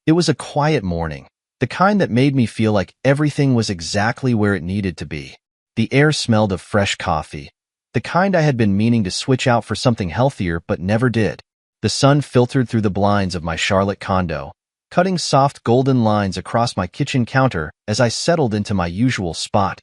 It was a quiet morning, the kind that made me feel like everything was exactly where it needed to be. The air smelled of fresh coffee, the kind I had been meaning to switch out for something healthier but never did. The sun filtered through the blinds of my Charlotte condo, cutting soft golden lines across my kitchen counter as I settled into my usual spot,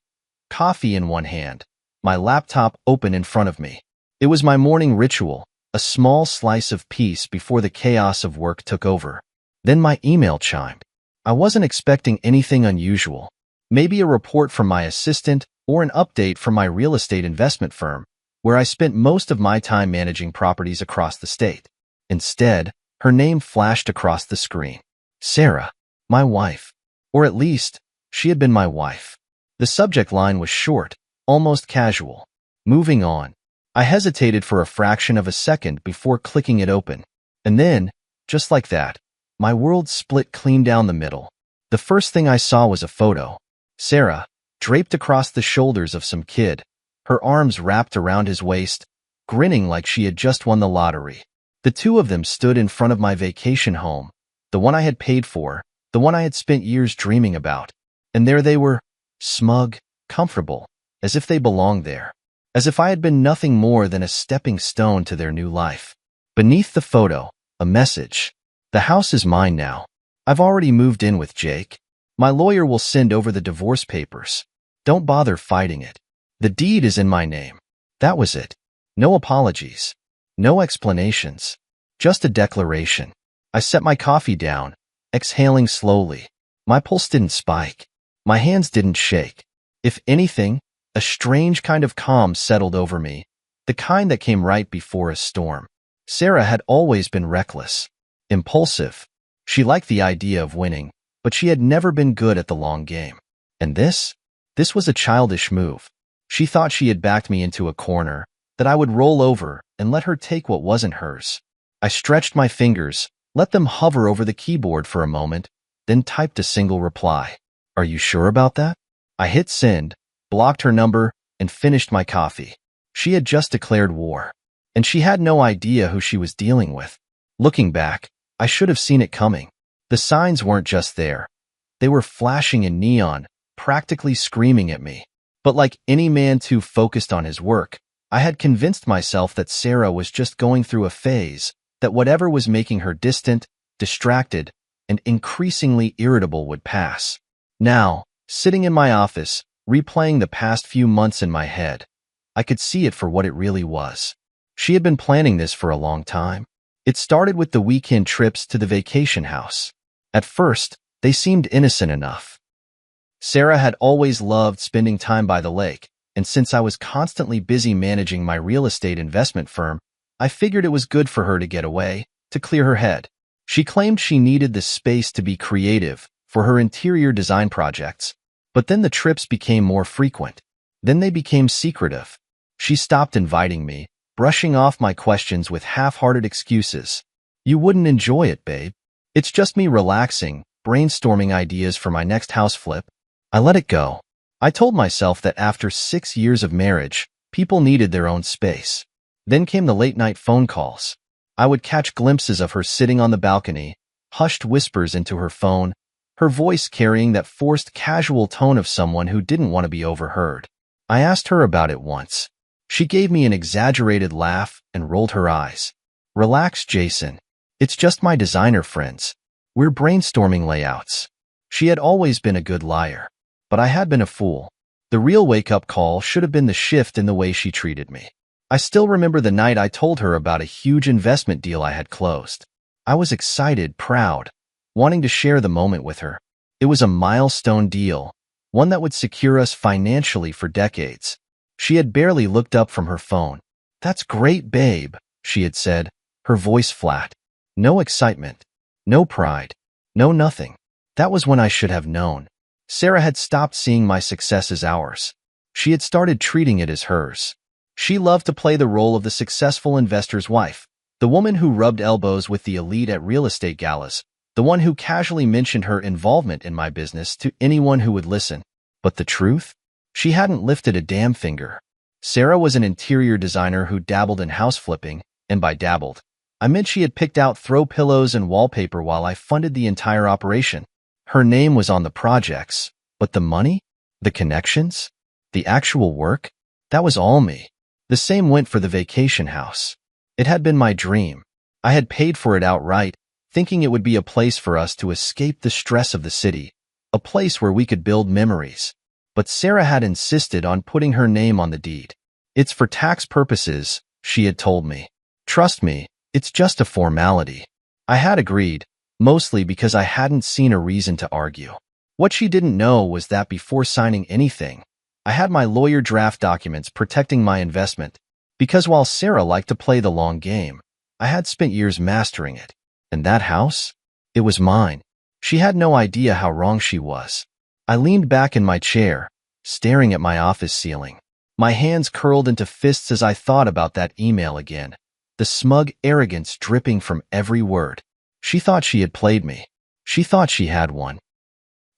coffee in one hand, my laptop open in front of me. It was my morning ritual, a small slice of peace before the chaos of work took over. Then my email chimed. I wasn't expecting anything unusual, maybe a report from my assistant or an update from my real estate investment firm, where I spent most of my time managing properties across the state. Instead, her name flashed across the screen. Sarah, my wife. Or at least, she had been my wife. The subject line was short, almost casual. Moving on. I hesitated for a fraction of a second before clicking it open. And then, just like that, my world split clean down the middle. The first thing I saw was a photo. Sarah, draped across the shoulders of some kid, her arms wrapped around his waist, grinning like she had just won the lottery. The two of them stood in front of my vacation home, the one I had paid for, the one I had spent years dreaming about. And there they were, smug, comfortable, as if they belonged there, as if I had been nothing more than a stepping stone to their new life. Beneath the photo, a message. The house is mine now. I've already moved in with Jake. My lawyer will send over the divorce papers. Don't bother fighting it. The deed is in my name. That was it. No apologies. No explanations. Just a declaration. I set my coffee down, exhaling slowly. My pulse didn't spike. My hands didn't shake. If anything, a strange kind of calm settled over me, the kind that came right before a storm. Sarah had always been reckless, impulsive. She liked the idea of winning, but she had never been good at the long game. And this was a childish move. She thought she had backed me into a corner, that I would roll over and let her take what wasn't hers. I stretched my fingers, let them hover over the keyboard for a moment, then typed a single reply. Are you sure about that? I hit send, blocked her number, and finished my coffee. She had just declared war, and she had no idea who she was dealing with. Looking back, I should have seen it coming. The signs weren't just there. They were flashing in neon, practically screaming at me. But like any man too focused on his work, I had convinced myself that Sarah was just going through a phase, that whatever was making her distant, distracted, and increasingly irritable would pass. Now, sitting in my office, replaying the past few months in my head, I could see it for what it really was. She had been planning this for a long time. It started with the weekend trips to the vacation house. At first, they seemed innocent enough. Sarah had always loved spending time by the lake, and since I was constantly busy managing my real estate investment firm, I figured it was good for her to get away, to clear her head. She claimed she needed the space to be creative for her interior design projects. But then the trips became more frequent. Then they became secretive. She stopped inviting me, brushing off my questions with half-hearted excuses. You wouldn't enjoy it, babe. It's just me relaxing, brainstorming ideas for my next house flip. I let it go. I told myself that after 6 years of marriage, people needed their own space. Then came the late-night phone calls. I would catch glimpses of her sitting on the balcony, hushed whispers into her phone, her voice carrying that forced casual tone of someone who didn't want to be overheard. I asked her about it once. She gave me an exaggerated laugh and rolled her eyes. Relax, Jason. It's just my designer friends. We're brainstorming layouts. She had always been a good liar, but I had been a fool. The real wake-up call should have been the shift in the way she treated me. I still remember the night I told her about a huge investment deal I had closed. I was excited, proud, wanting to share the moment with her. It was a milestone deal, one that would secure us financially for decades. She had barely looked up from her phone. That's great, babe, she had said, her voice flat. No excitement, no pride, no nothing. That was when I should have known. Sarah had stopped seeing my success as ours. She had started treating it as hers. She loved to play the role of the successful investor's wife, the woman who rubbed elbows with the elite at real estate galas, the one who casually mentioned her involvement in my business to anyone who would listen. But the truth? She hadn't lifted a damn finger. Sarah was an interior designer who dabbled in house flipping, and by dabbled, I meant she had picked out throw pillows and wallpaper while I funded the entire operation. Her name was on the projects, but the money? The connections? The actual work? That was all me. The same went for the vacation house. It had been my dream. I had paid for it outright, thinking it would be a place for us to escape the stress of the city, a place where we could build memories. But Sarah had insisted on putting her name on the deed. It's for tax purposes, she had told me. Trust me, it's just a formality. I had agreed, mostly because I hadn't seen a reason to argue. What she didn't know was that before signing anything, I had my lawyer draft documents protecting my investment, because while Sarah liked to play the long game, I had spent years mastering it. And that house? It was mine. She had no idea how wrong she was. I leaned back in my chair, staring at my office ceiling. My hands curled into fists as I thought about that email again, the smug arrogance dripping from every word. She thought she had played me. She thought she had won.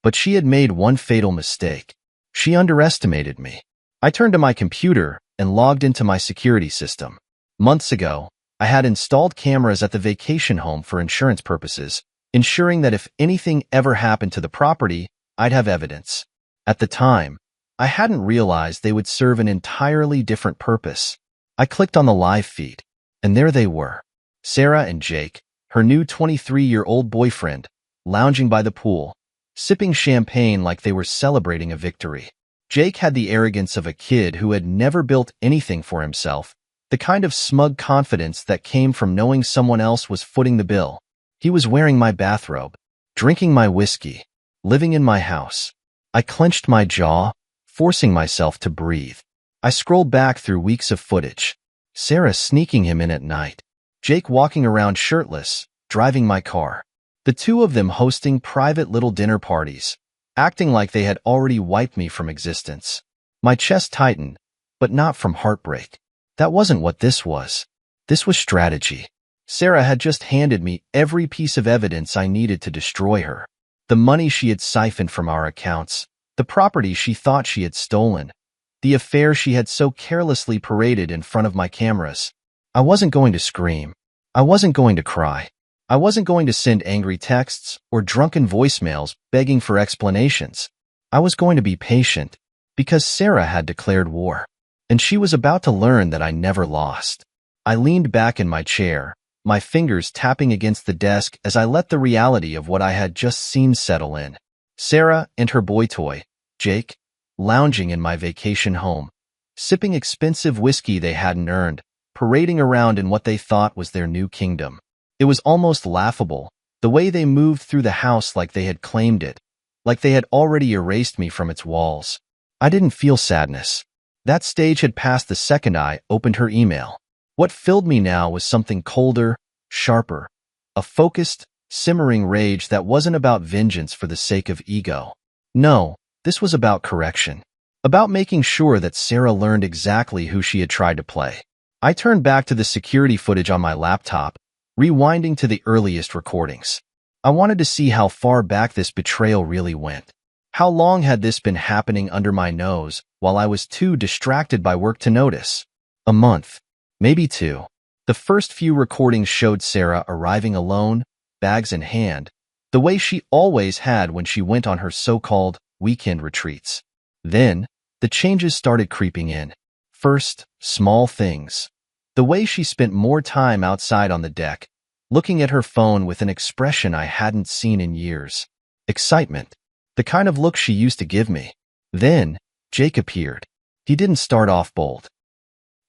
But she had made one fatal mistake. She underestimated me. I turned to my computer and logged into my security system. Months ago, I had installed cameras at the vacation home for insurance purposes, ensuring that if anything ever happened to the property, I'd have evidence. At the time, I hadn't realized they would serve an entirely different purpose. I clicked on the live feed, and there they were. Sarah and Jake, her new 23-year-old boyfriend, lounging by the pool, sipping champagne like they were celebrating a victory. Jake had the arrogance of a kid who had never built anything for himself, the kind of smug confidence that came from knowing someone else was footing the bill. He was wearing my bathrobe, drinking my whiskey, living in my house. I clenched my jaw, forcing myself to breathe. I scrolled back through weeks of footage. Sarah sneaking him in at night. Jake walking around shirtless, driving my car. The two of them hosting private little dinner parties, acting like they had already wiped me from existence. My chest tightened, but not from heartbreak. That wasn't what this was. This was strategy. Sarah had just handed me every piece of evidence I needed to destroy her. The money she had siphoned from our accounts, the property she thought she had stolen, the affair she had so carelessly paraded in front of my cameras. I wasn't going to scream. I wasn't going to cry. I wasn't going to send angry texts or drunken voicemails begging for explanations. I was going to be patient, because Sarah had declared war, and she was about to learn that I never lost. I leaned back in my chair, my fingers tapping against the desk as I let the reality of what I had just seen settle in. Sarah and her boy toy, Jake, lounging in my vacation home, sipping expensive whiskey they hadn't earned, parading around in what they thought was their new kingdom. It was almost laughable, the way they moved through the house like they had claimed it, like they had already erased me from its walls. I didn't feel sadness. That stage had passed the second I opened her email. What filled me now was something colder, sharper, a focused, simmering rage that wasn't about vengeance for the sake of ego. No, this was about correction, about making sure that Sarah learned exactly who she had tried to play. I turned back to the security footage on my laptop, rewinding to the earliest recordings. I wanted to see how far back this betrayal really went. How long had this been happening under my nose while I was too distracted by work to notice? A month, maybe two. The first few recordings showed Sarah arriving alone, bags in hand, the way she always had when she went on her so-called weekend retreats. Then, the changes started creeping in. First, small things. The way she spent more time outside on the deck, looking at her phone with an expression I hadn't seen in years. Excitement. The kind of look she used to give me. Then, Jake appeared. He didn't start off bold.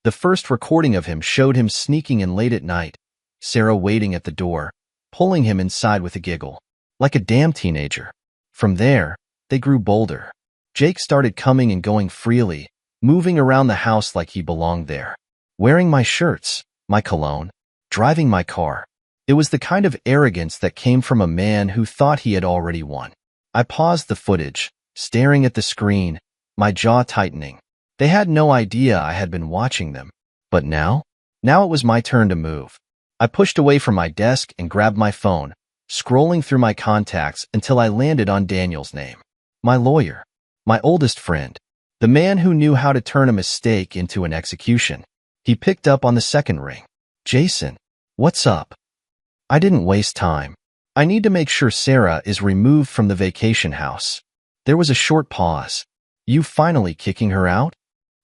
The first recording of him showed him sneaking in late at night, Sarah waiting at the door, pulling him inside with a giggle, like a damn teenager. From there, they grew bolder. Jake started coming and going freely, moving around the house like he belonged there. Wearing my shirts, my cologne, driving my car. It was the kind of arrogance that came from a man who thought he had already won. I paused the footage, staring at the screen, my jaw tightening. They had no idea I had been watching them. But now? Now it was my turn to move. I pushed away from my desk and grabbed my phone, scrolling through my contacts until I landed on Daniel's name. My lawyer. My oldest friend. The man who knew how to turn a mistake into an execution. He picked up on the second ring. Jason. What's up? I didn't waste time. I need to make sure Sarah is removed from the vacation house. There was a short pause. You finally kicking her out?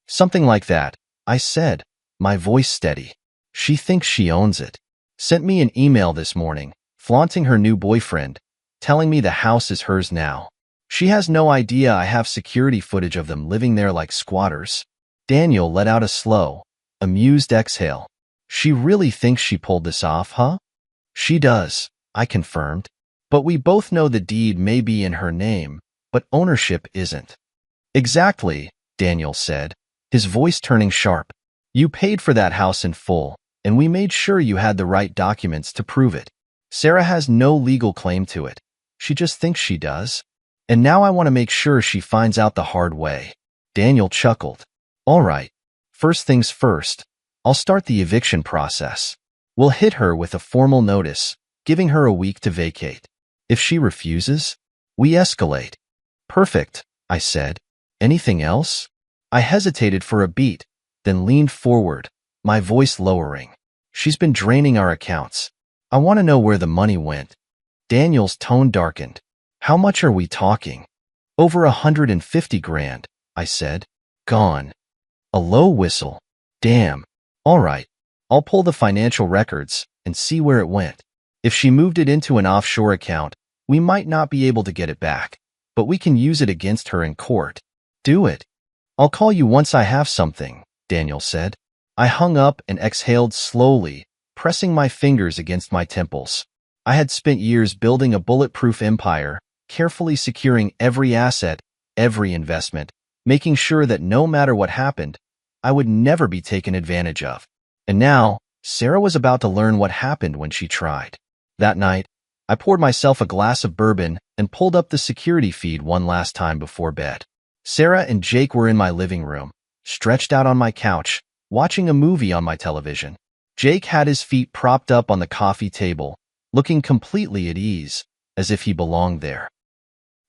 Something like that, I said, my voice steady. She thinks she owns it. Sent me an email this morning, flaunting her new boyfriend, telling me the house is hers now. She has no idea I have security footage of them living there like squatters. Daniel let out a slow, amused exhale. She really thinks she pulled this off, huh? She does, I confirmed. But we both know the deed may be in her name, but ownership isn't. Exactly, Daniel said, his voice turning sharp. You paid for that house in full, and we made sure you had the right documents to prove it. Sarah has no legal claim to it. She just thinks she does. And now I want to make sure she finds out the hard way. Daniel chuckled. All right. First things first, I'll start the eviction process. We'll hit her with a formal notice, giving her a week to vacate. If she refuses, we escalate. Perfect, I said. Anything else? I hesitated for a beat, then leaned forward, my voice lowering. She's been draining our accounts. I want to know where the money went. Daniel's tone darkened. How much are we talking? Over 150 grand, I said. Gone. A low whistle. Damn. All right. I'll pull the financial records and see where it went. If she moved it into an offshore account, we might not be able to get it back, but we can use it against her in court. Do it. I'll call you once I have something, Daniel said. I hung up and exhaled slowly, pressing my fingers against my temples. I had spent years building a bulletproof empire, carefully securing every asset, every investment, making sure that no matter what happened, I would never be taken advantage of. And now, Sarah was about to learn what happened when she tried. That night, I poured myself a glass of bourbon and pulled up the security feed one last time before bed. Sarah and Jake were in my living room, stretched out on my couch, watching a movie on my television. Jake had his feet propped up on the coffee table, looking completely at ease, as if he belonged there.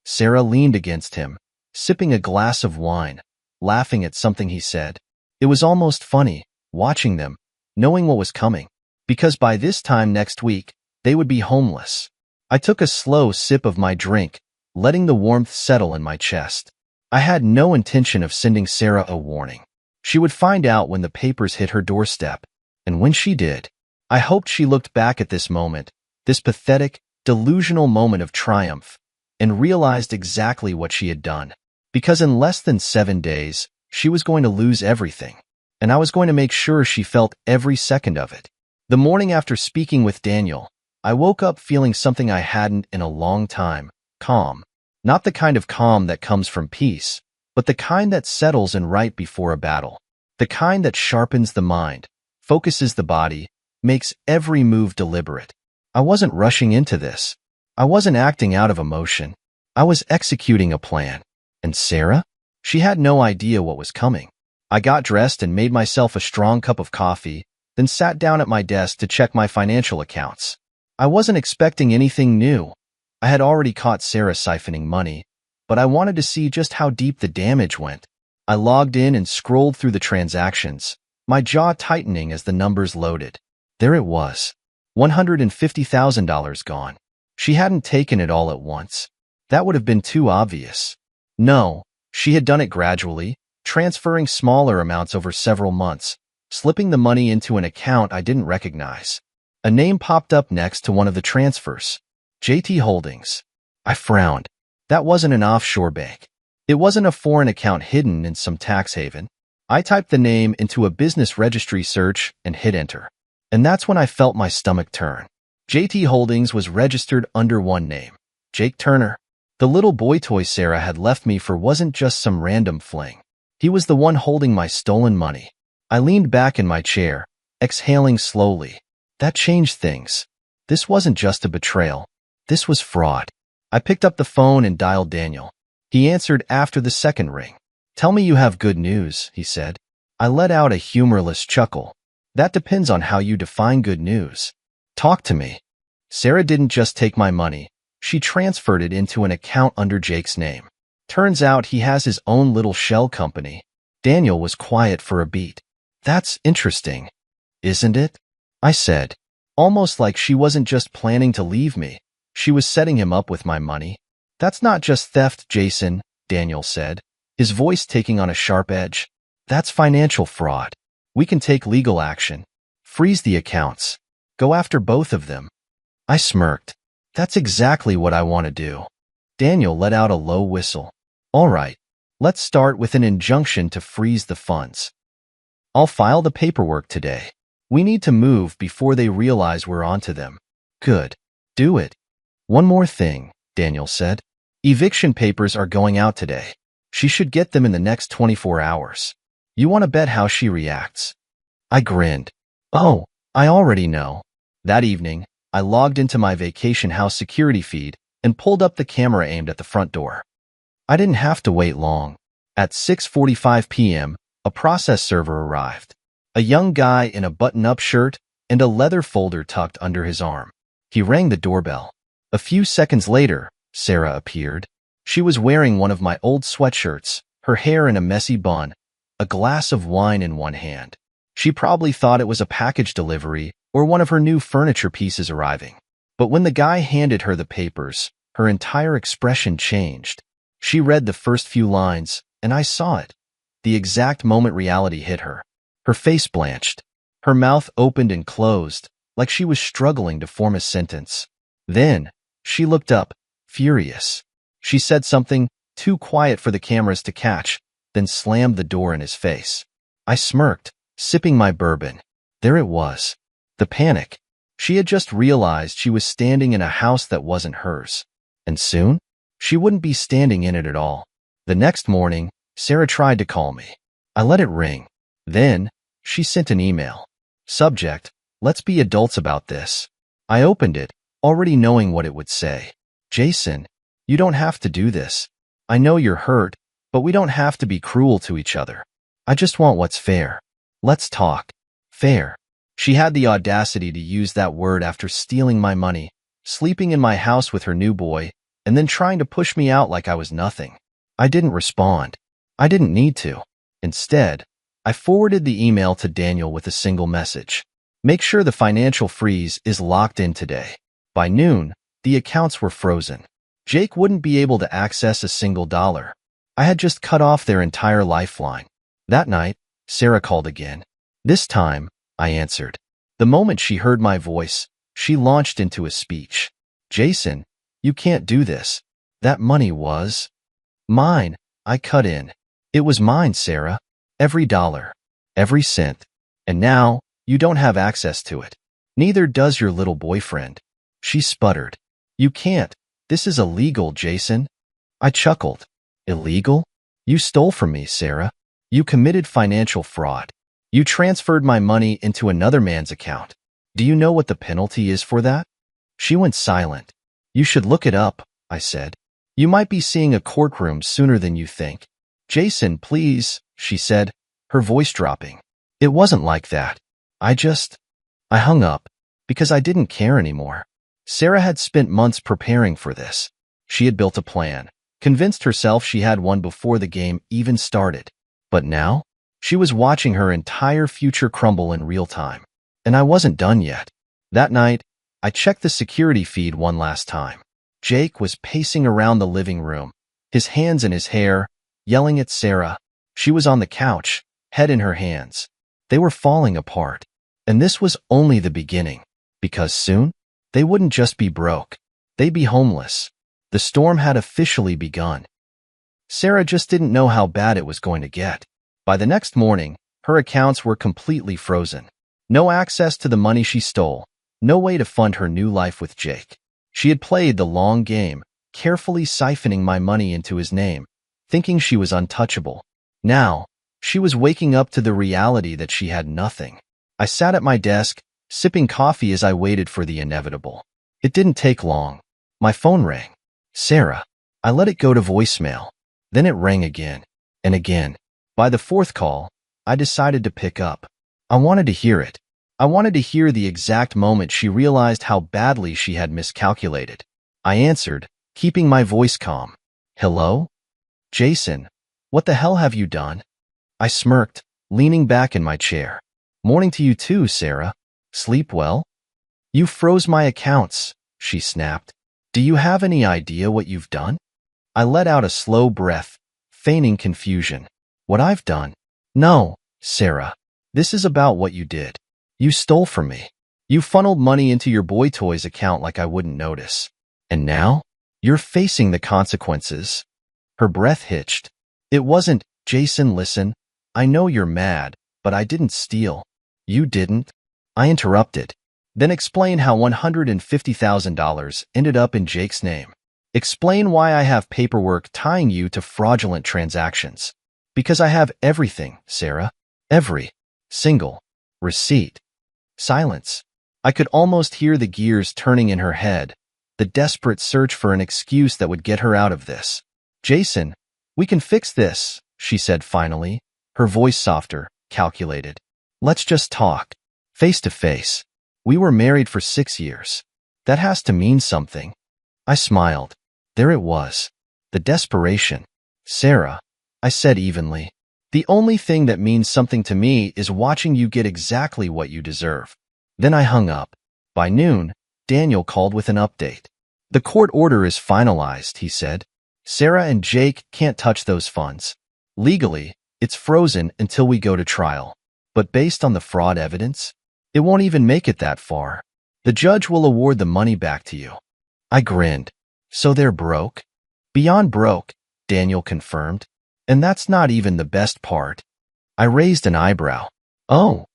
Sarah leaned against him, sipping a glass of wine, laughing at something he said. It was almost funny, watching them, knowing what was coming, because by this time next week, they would be homeless. I took a slow sip of my drink, letting the warmth settle in my chest. I had no intention of sending Sarah a warning. She would find out when the papers hit her doorstep, and when she did, I hoped she looked back at this moment, this pathetic, delusional moment of triumph, and realized exactly what she had done. Because in less than 7 days, she was going to lose everything, and I was going to make sure she felt every second of it. The morning after speaking with Daniel, I woke up feeling something I hadn't in a long time, calm. Not the kind of calm that comes from peace, but the kind that settles in right before a battle. The kind that sharpens the mind, focuses the body, makes every move deliberate. I wasn't rushing into this. I wasn't acting out of emotion. I was executing a plan. And Sarah? She had no idea what was coming. I got dressed and made myself a strong cup of coffee, then sat down at my desk to check my financial accounts. I wasn't expecting anything new. I had already caught Sarah siphoning money, but I wanted to see just how deep the damage went. I logged in and scrolled through the transactions, my jaw tightening as the numbers loaded. There it was. $150,000 gone. She hadn't taken it all at once. That would have been too obvious. No, she had done it gradually, transferring smaller amounts over several months, slipping the money into an account I didn't recognize. A name popped up next to one of the transfers. JT Holdings. I frowned. That wasn't an offshore bank. It wasn't a foreign account hidden in some tax haven. I typed the name into a business registry search and hit enter. And that's when I felt my stomach turn. JT Holdings was registered under one name, Jake Turner. The little boy toy Sarah had left me for wasn't just some random fling. He was the one holding my stolen money. I leaned back in my chair, exhaling slowly. That changed things. This wasn't just a betrayal. This was fraud. I picked up the phone and dialed Daniel. He answered after the second ring. Tell me you have good news, he said. I let out a humorless chuckle. That depends on how you define good news. Talk to me. Sarah didn't just take my money. She transferred it into an account under Jake's name. Turns out he has his own little shell company. Daniel was quiet for a beat. That's interesting, isn't it? I said. almost like she wasn't just planning to leave me. She was setting him up with my money. That's not just theft, Jason, Daniel said, his voice taking on a sharp edge. That's financial fraud. We can take legal action. Freeze the accounts. Go after both of them. I smirked. That's exactly what I want to do. Daniel let out a low whistle. All right, let's start with an injunction to freeze the funds. I'll file the paperwork today. We need to move before they realize we're onto them. Good. Do it. One more thing, Daniel said. Eviction papers are going out today. She should get them in the next 24 hours. You want to bet how she reacts? I grinned. Oh, I already know. That evening, I logged into my vacation house security feed and pulled up the camera aimed at the front door. I didn't have to wait long. At 6:45 p.m., a process server arrived. A young guy in a button-up shirt and a leather folder tucked under his arm. He rang the doorbell. A few seconds later, Sarah appeared. She was wearing one of my old sweatshirts, her hair in a messy bun, a glass of wine in one hand. She probably thought it was a package delivery or one of her new furniture pieces arriving. But when the guy handed her the papers, her entire expression changed. She read the first few lines, and I saw it. The exact moment reality hit her. Her face blanched. Her mouth opened and closed, like she was struggling to form a sentence. Then, she looked up, furious. She said something too quiet for the cameras to catch, then slammed the door in his face. I smirked, sipping my bourbon. There it was. The panic. She had just realized she was standing in a house that wasn't hers. And soon, she wouldn't be standing in it at all. The next morning, Sarah tried to call me. I let it ring. Then, she sent an email. Subject, let's be adults about this. I opened it, already knowing what it would say. Jason, you don't have to do this. I know you're hurt, but we don't have to be cruel to each other. I just want what's fair. Let's talk. Fair. She had the audacity to use that word after stealing my money, sleeping in my house with her new boy, and then trying to push me out like I was nothing. I didn't respond. I didn't need to. Instead, I forwarded the email to Daniel with a single message. Make sure the financial freeze is locked in today. By noon, the accounts were frozen. Jake wouldn't be able to access a single dollar. I had just cut off their entire lifeline. That night, Sarah called again. This time, I answered. The moment she heard my voice, she launched into a speech. Jason, you can't do this. That money was mine. I cut in. It was mine, Sarah. Every dollar. Every cent. And now, you don't have access to it. Neither does your little boyfriend. She sputtered. You can't. This is illegal, Jason. I chuckled. Illegal? You stole from me, Sarah. You committed financial fraud. You transferred my money into another man's account. Do you know what the penalty is for that? She went silent. You should look it up, I said. You might be seeing a courtroom sooner than you think. Jason, please, she said, her voice dropping. It wasn't like that. I hung up because I didn't care anymore. Sarah had spent months preparing for this. She had built a plan, convinced herself she had won before the game even started. But now, she was watching her entire future crumble in real time. And I wasn't done yet. That night, I checked the security feed one last time. Jake was pacing around the living room, his hands in his hair, yelling at Sarah. She was on the couch, head in her hands. They were falling apart. And this was only the beginning, because soon, they wouldn't just be broke. They'd be homeless. The storm had officially begun. Sarah just didn't know how bad it was going to get. By the next morning, her accounts were completely frozen. No access to the money she stole. No way to fund her new life with Jake. She had played the long game, carefully siphoning my money into his name, thinking she was untouchable. Now, she was waking up to the reality that she had nothing. I sat at my desk, sipping coffee as I waited for the inevitable. It didn't take long. My phone rang. Sarah. I let it go to voicemail. Then it rang again and again. By the fourth call, I decided to pick up. I wanted to hear it. I wanted to hear the exact moment she realized how badly she had miscalculated. I answered, keeping my voice calm. Hello? Jason, what the hell have you done? I smirked, leaning back in my chair. Morning to you too, Sarah. Sleep well? You froze my accounts, she snapped. Do you have any idea what you've done? I let out a slow breath, feigning confusion. What I've done? No, Sarah. This is about what you did. You stole from me. You funneled money into your Boy Toys account like I wouldn't notice. And now? You're facing the consequences. Her breath hitched. It wasn't, Jason, listen. I know you're mad, but I didn't steal. You didn't? I interrupted. Then explain how $150,000 ended up in Jake's name. Explain why I have paperwork tying you to fraudulent transactions. Because I have everything, Sarah. Every single receipt. Silence. I could almost hear the gears turning in her head, the desperate search for an excuse that would get her out of this. Jason, we can fix this, she said finally, her voice softer, calculated. Let's just talk. Face to face. We were married for 6 years. That has to mean something. I smiled. There it was. The desperation. Sarah, I said evenly. The only thing that means something to me is watching you get exactly what you deserve. Then I hung up. By noon, Daniel called with an update. The court order is finalized, he said. Sarah and Jake can't touch those funds. Legally, it's frozen until we go to trial. But based on the fraud evidence, it won't even make it that far. The judge will award the money back to you. I grinned. So they're broke? Beyond broke, Daniel confirmed. And that's not even the best part. I raised an eyebrow. Oh,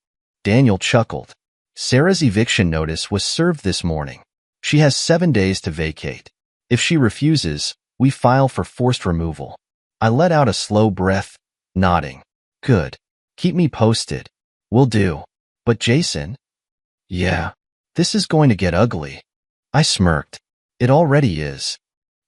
Daniel chuckled. Sarah's eviction notice was served this morning. She has 7 days to vacate. If she refuses, we file for forced removal. I let out a slow breath, nodding. Good. Keep me posted. Will do. But Jason? Yeah, this is going to get ugly. I smirked. It already is.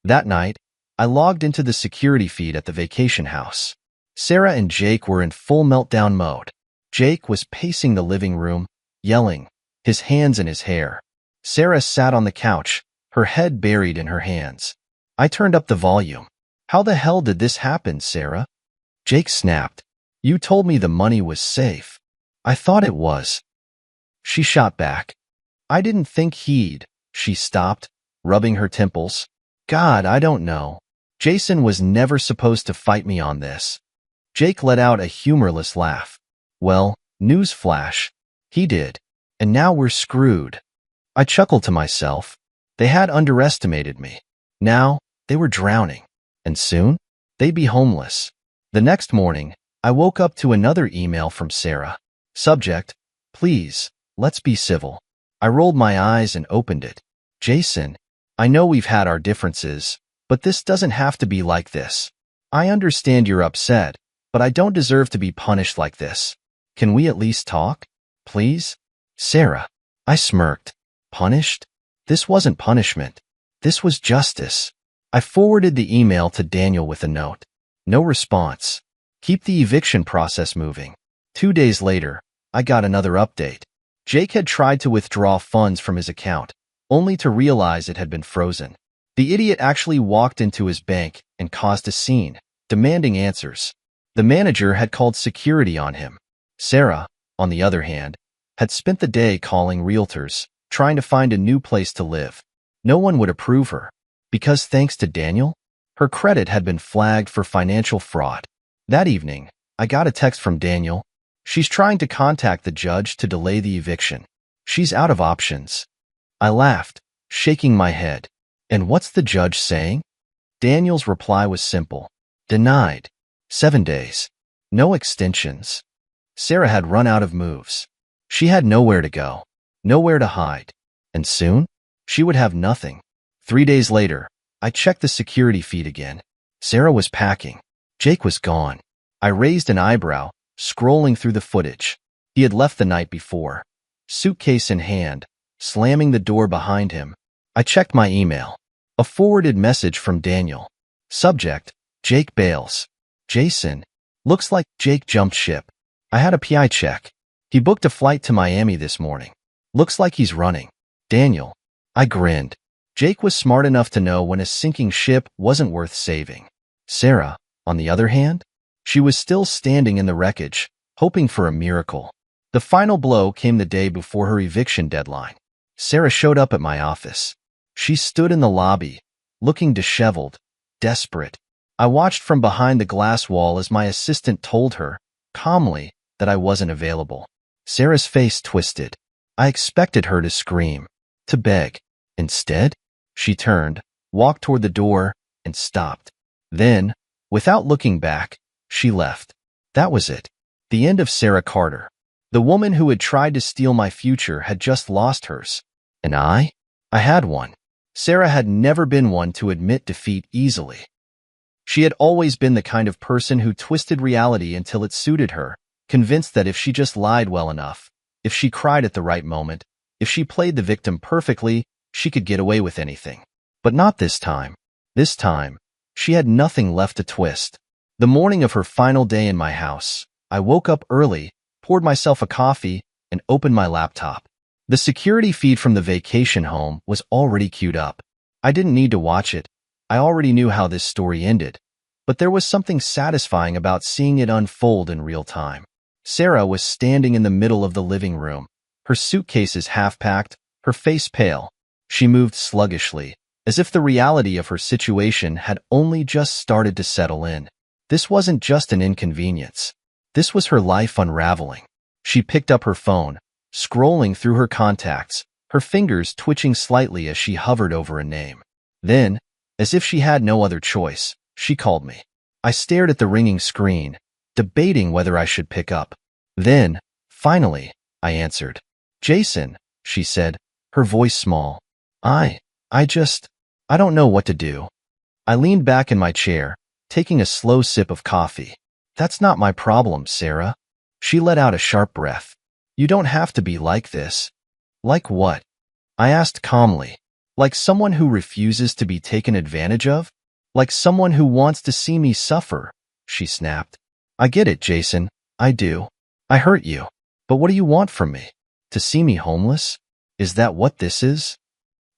That night, I logged into the security feed at the vacation house. Sarah and Jake were in full meltdown mode. Jake was pacing the living room, yelling, his hands in his hair. Sarah sat on the couch, her head buried in her hands. I turned up the volume. How the hell did this happen, Sarah? Jake snapped. You told me the money was safe. I thought it was. She shot back. I didn't think he'd. She stopped, rubbing her temples. God, I don't know. Jason was never supposed to fight me on this. Jake let out a humorless laugh. Well, newsflash. He did. And now we're screwed. I chuckled to myself. They had underestimated me. Now, they were drowning. And soon, they'd be homeless. The next morning, I woke up to another email from Sarah. Subject, please, let's be civil. I rolled my eyes and opened it. Jason, I know we've had our differences, but this doesn't have to be like this. I understand you're upset, but I don't deserve to be punished like this. Can we at least talk? Please? Sarah. I smirked. Punished? This wasn't punishment. This was justice. I forwarded the email to Daniel with a note. No response. Keep the eviction process moving. 2 days later, I got another update. Jake had tried to withdraw funds from his account, only to realize it had been frozen. The idiot actually walked into his bank and caused a scene, demanding answers. The manager had called security on him. Sarah, on the other hand, had spent the day calling realtors, trying to find a new place to live. No one would approve her, because thanks to Daniel, her credit had been flagged for financial fraud. That evening, I got a text from Daniel. She's trying to contact the judge to delay the eviction. She's out of options. I laughed, shaking my head. And what's the judge saying? Daniel's reply was simple. Denied. 7 days. No extensions. Sarah had run out of moves. She had nowhere to go, nowhere to hide. And soon, she would have nothing. 3 days later, I checked the security feed again. Sarah was packing. Jake was gone. I raised an eyebrow, scrolling through the footage. He had left the night before, suitcase in hand, slamming the door behind him. I checked my email. A forwarded message from Daniel. Subject, Jake bails. Jason, looks like Jake jumped ship. I had a PI check. He booked a flight to Miami this morning. Looks like he's running. Daniel. I grinned. Jake was smart enough to know when a sinking ship wasn't worth saving. Sarah, on the other hand, she was still standing in the wreckage, hoping for a miracle. The final blow came the day before her eviction deadline. Sarah showed up at my office. She stood in the lobby, looking disheveled, desperate. I watched from behind the glass wall as my assistant told her, calmly, that I wasn't available. Sarah's face twisted. I expected her to scream, to beg. Instead, she turned, walked toward the door, and stopped. Then, without looking back, she left. That was it. The end of Sarah Carter. The woman who had tried to steal my future had just lost hers. And I had one. Sarah had never been one to admit defeat easily. She had always been the kind of person who twisted reality until it suited her, convinced that if she just lied well enough, if she cried at the right moment, if she played the victim perfectly, she could get away with anything. But not this time. This time, she had nothing left to twist. The morning of her final day in my house, I woke up early, poured myself a coffee, and opened my laptop. The security feed from the vacation home was already queued up. I didn't need to watch it. I already knew how this story ended. But there was something satisfying about seeing it unfold in real time. Sarah was standing in the middle of the living room, her suitcases half-packed, her face pale. She moved sluggishly, as if the reality of her situation had only just started to settle in. This wasn't just an inconvenience. This was her life unraveling. She picked up her phone, scrolling through her contacts, her fingers twitching slightly as she hovered over a name. Then, as if she had no other choice, she called me. I stared at the ringing screen, debating whether I should pick up. Then, finally, I answered. "Jason," she said, her voice small. I don't know what to do." I leaned back in my chair, taking a slow sip of coffee. "That's not my problem, Sarah." She let out a sharp breath. "You don't have to be like this." "Like what?" I asked calmly. "Like someone who refuses to be taken advantage of? Like someone who wants to see me suffer," she snapped. "I get it, Jason. I do. I hurt you. But what do you want from me? To see me homeless? Is that what this is?"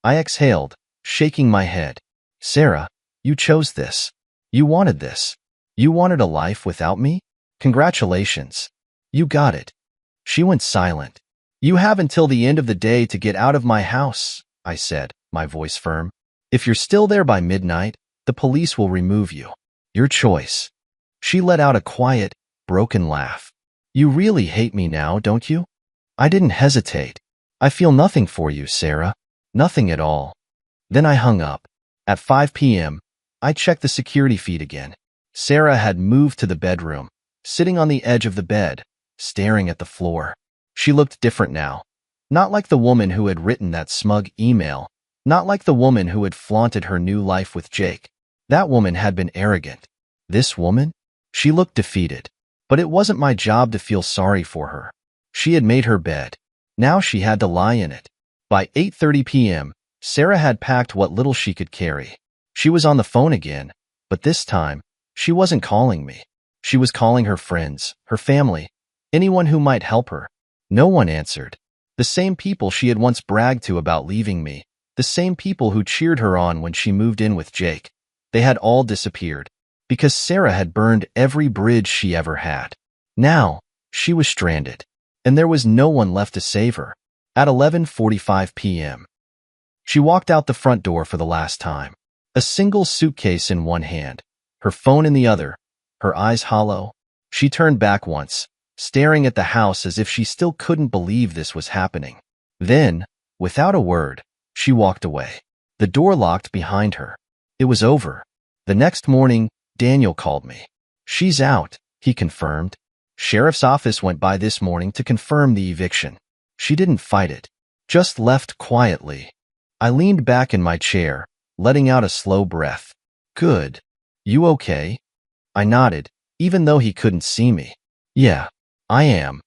I exhaled, shaking my head. "Sarah, you chose this. You wanted this. You wanted a life without me? Congratulations. You got it." She went silent. "You have until the end of the day to get out of my house," I said, my voice firm. "If you're still there by midnight, the police will remove you. Your choice." She let out a quiet, broken laugh. "You really hate me now, don't you?" I didn't hesitate. "I feel nothing for you, Sarah. Nothing at all." Then I hung up. At 5 p.m., I checked the security feed again. Sarah had moved to the bedroom, sitting on the edge of the bed, staring at the floor. She looked different now. Not like the woman who had written that smug email. Not like the woman who had flaunted her new life with Jake. That woman had been arrogant. This woman? She looked defeated. But it wasn't my job to feel sorry for her. She had made her bed. Now she had to lie in it. By 8:30 p.m., Sarah had packed what little she could carry. She was on the phone again, but this time, she wasn't calling me. She was calling her friends, her family, anyone who might help her. No one answered. The same people she had once bragged to about leaving me, the same people who cheered her on when she moved in with Jake. They had all disappeared, because Sarah had burned every bridge she ever had. Now, she was stranded, and there was no one left to save her. At 11:45 p.m., she walked out the front door for the last time, a single suitcase in one hand, her phone in the other, her eyes hollow. She turned back once, staring at the house as if she still couldn't believe this was happening. Then, without a word, she walked away. The door locked behind her. It was over. The next morning, Daniel called me. "She's out," he confirmed. "Sheriff's office went by this morning to confirm the eviction." She didn't fight it, just left quietly. I leaned back in my chair, letting out a slow breath. "Good. You okay?" I nodded, even though he couldn't see me. "Yeah, I am."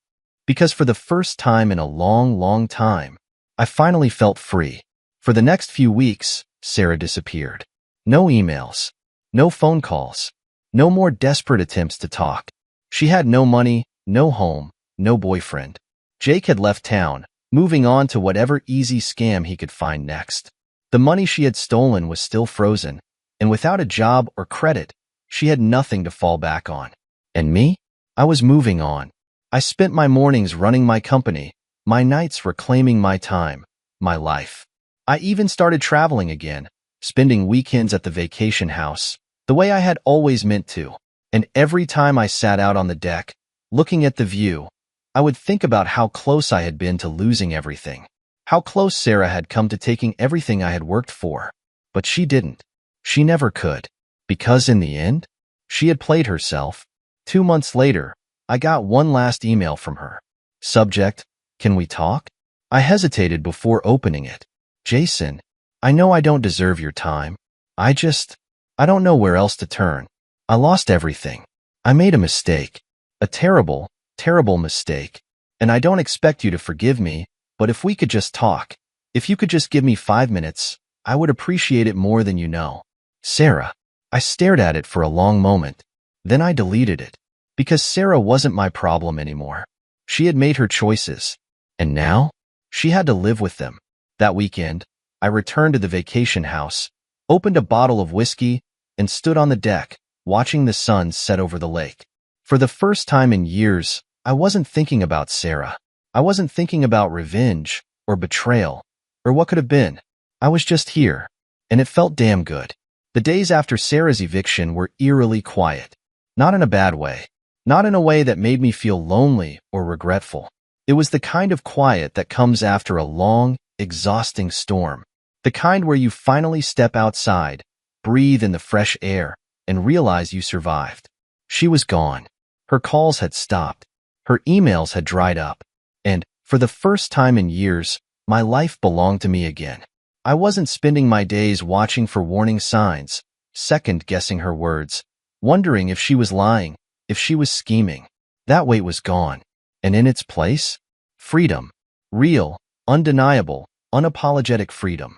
Because for the first time in a long, long time, I finally felt free. For the next few weeks, Sarah disappeared. No emails, no phone calls, no more desperate attempts to talk. She had no money, no home, no boyfriend. Jake had left town, moving on to whatever easy scam he could find next. The money she had stolen was still frozen, and without a job or credit, she had nothing to fall back on. And me? I was moving on. I spent my mornings running my company, my nights reclaiming my time, my life. I even started traveling again, spending weekends at the vacation house, the way I had always meant to. And every time I sat out on the deck, looking at the view, I would think about how close I had been to losing everything. How close Sarah had come to taking everything I had worked for. But she didn't. She never could. Because in the end, she had played herself. 2 months later, I got one last email from her. Subject, can we talk? I hesitated before opening it. Jason, I know I don't deserve your time. I don't know where else to turn. I lost everything. I made a mistake. A terrible, terrible mistake. And I don't expect you to forgive me, but if we could just talk, if you could just give me 5 minutes, I would appreciate it more than you know. Sarah. I stared at it for a long moment. Then I deleted it. Because Sarah wasn't my problem anymore. She had made her choices. And now, she had to live with them. That weekend, I returned to the vacation house, opened a bottle of whiskey, and stood on the deck, watching the sun set over the lake. For the first time in years, I wasn't thinking about Sarah. I wasn't thinking about revenge, or betrayal, or what could have been. I was just here, and it felt damn good. The days after Sarah's eviction were eerily quiet. Not in a bad way. Not in a way that made me feel lonely or regretful. It was the kind of quiet that comes after a long, exhausting storm. The kind where you finally step outside, breathe in the fresh air, and realize you survived. She was gone. Her calls had stopped. Her emails had dried up. And, for the first time in years, my life belonged to me again. I wasn't spending my days watching for warning signs, second-guessing her words, wondering if she was lying, if she was scheming. That weight was gone. And in its place, freedom. Real, undeniable, unapologetic freedom.